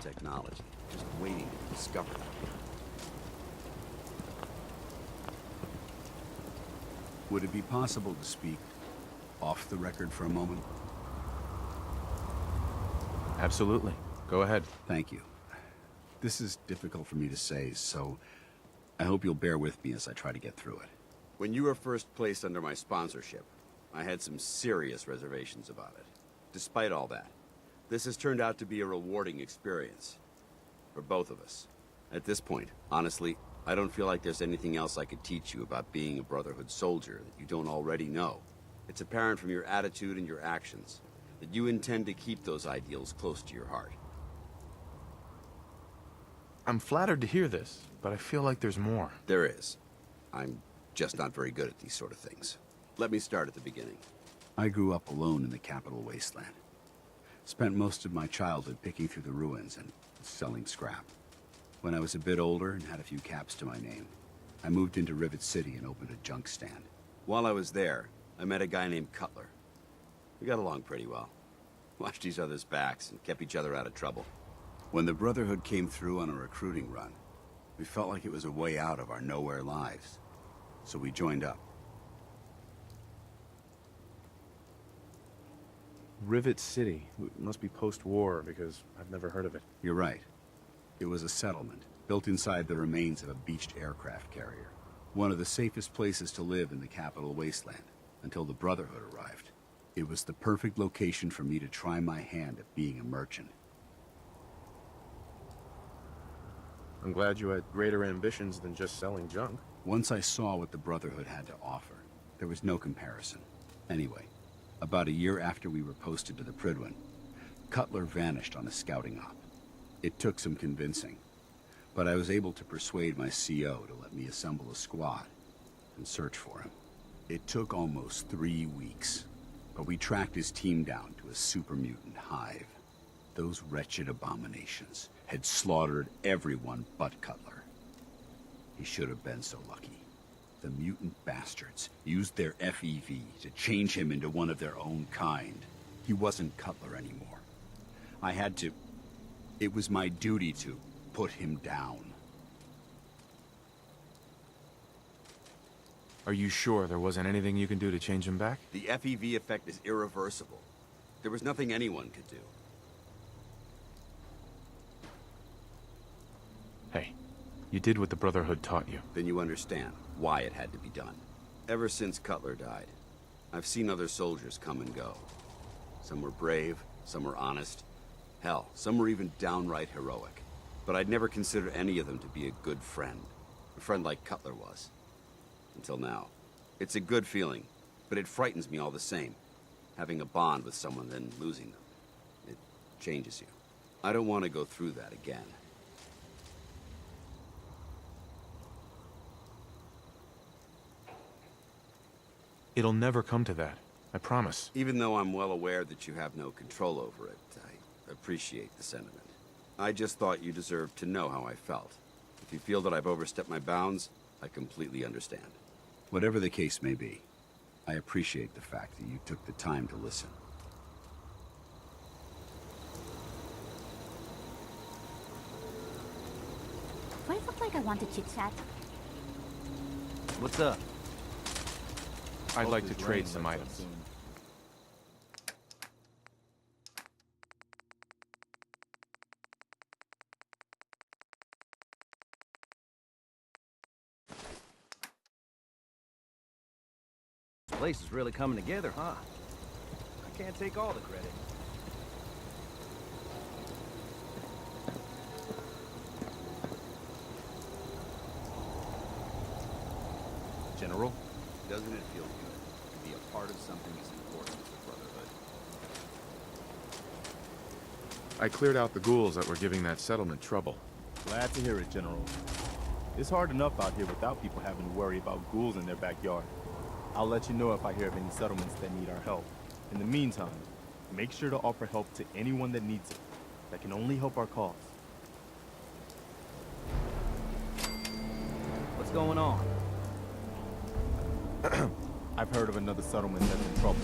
technology, just waiting to be discovered. Would it be possible to speak off the record for a moment? Absolutely. Go ahead. Thank you. This is difficult for me to say, so I hope you'll bear with me as I try to get through it. When you were first placed under my sponsorship, I had some serious reservations about it. Despite all that, this has turned out to be a rewarding experience. For both of us. At this point, honestly, I don't feel like there's anything else I could teach you about being a Brotherhood soldier that you don't already know. It's apparent from your attitude and your actions that you intend to keep those ideals close to your heart. I'm flattered to hear this, but I feel like there's more. There is. I'm just not very good at these sort of things. Let me start at the beginning. I grew up alone in the capital wasteland. Spent most of my childhood picking through the ruins and selling scrap. When I was a bit older and had a few caps to my name, I moved into Rivet City and opened a junk stand. While I was there, I met a guy named Cutler. We got along pretty well. Watched each other's backs and kept each other out of trouble. When the Brotherhood came through on a recruiting run, we felt like it was a way out of our nowhere lives. So we joined up. Rivet City. Must be post-war, because I've never heard of it. You're right. It was a settlement, built inside the remains of a beached aircraft carrier. One of the safest places to live in the capital wasteland, until the Brotherhood arrived. It was the perfect location for me to try my hand at being a merchant. I'm glad you had greater ambitions than just selling junk. Once I saw what the Brotherhood had to offer, there was no comparison. Anyway, about a year after we were posted to the Prydwen, Cutler vanished on a scouting op. It took some convincing, but I was able to persuade my CO to let me assemble a squad and search for him. It took almost 3 weeks, but we tracked his team down to a super mutant hive. Those wretched abominations had slaughtered everyone but Cutler. He should have been so lucky. The mutant bastards used their FEV to change him into one of their own kind. He wasn't Cutler anymore. I had to... It was my duty to put him down. Are you sure there wasn't anything you can do to change him back? The FEV effect is irreversible. There was nothing anyone could do. Hey, you did what the Brotherhood taught you. Then you understand why it had to be done. Ever since Cutler died, I've seen other soldiers come and go. Some were brave, some were honest. Hell, some were even downright heroic. But I'd never consider any of them to be a good friend. A friend like Cutler was. Until now. It's a good feeling, but it frightens me all the same. Having a bond with someone, then losing them. It changes you. I don't want to go through that again. It'll never come to that. I promise. Even though I'm well aware that you have no control over it, I appreciate the sentiment. I just thought you deserved to know how I felt. If you feel that I've overstepped my bounds, I completely understand. Whatever the case may be, I appreciate the fact that you took the time to listen. Do I look like I want to chit-chat? What's up? I'd like to trade some items. This place is really coming together, huh? I can't take all the credit. General? Doesn't it feel good to be a part of something as important as the Brotherhood? I cleared out the ghouls that were giving that settlement trouble. Glad to hear it, General. It's hard enough out here without people having to worry about ghouls in their backyard. I'll let you know if I hear of any settlements that need our help. In the meantime, make sure to offer help to anyone that needs it. That can only help our cause. What's going on? I've heard of another settlement that's in trouble.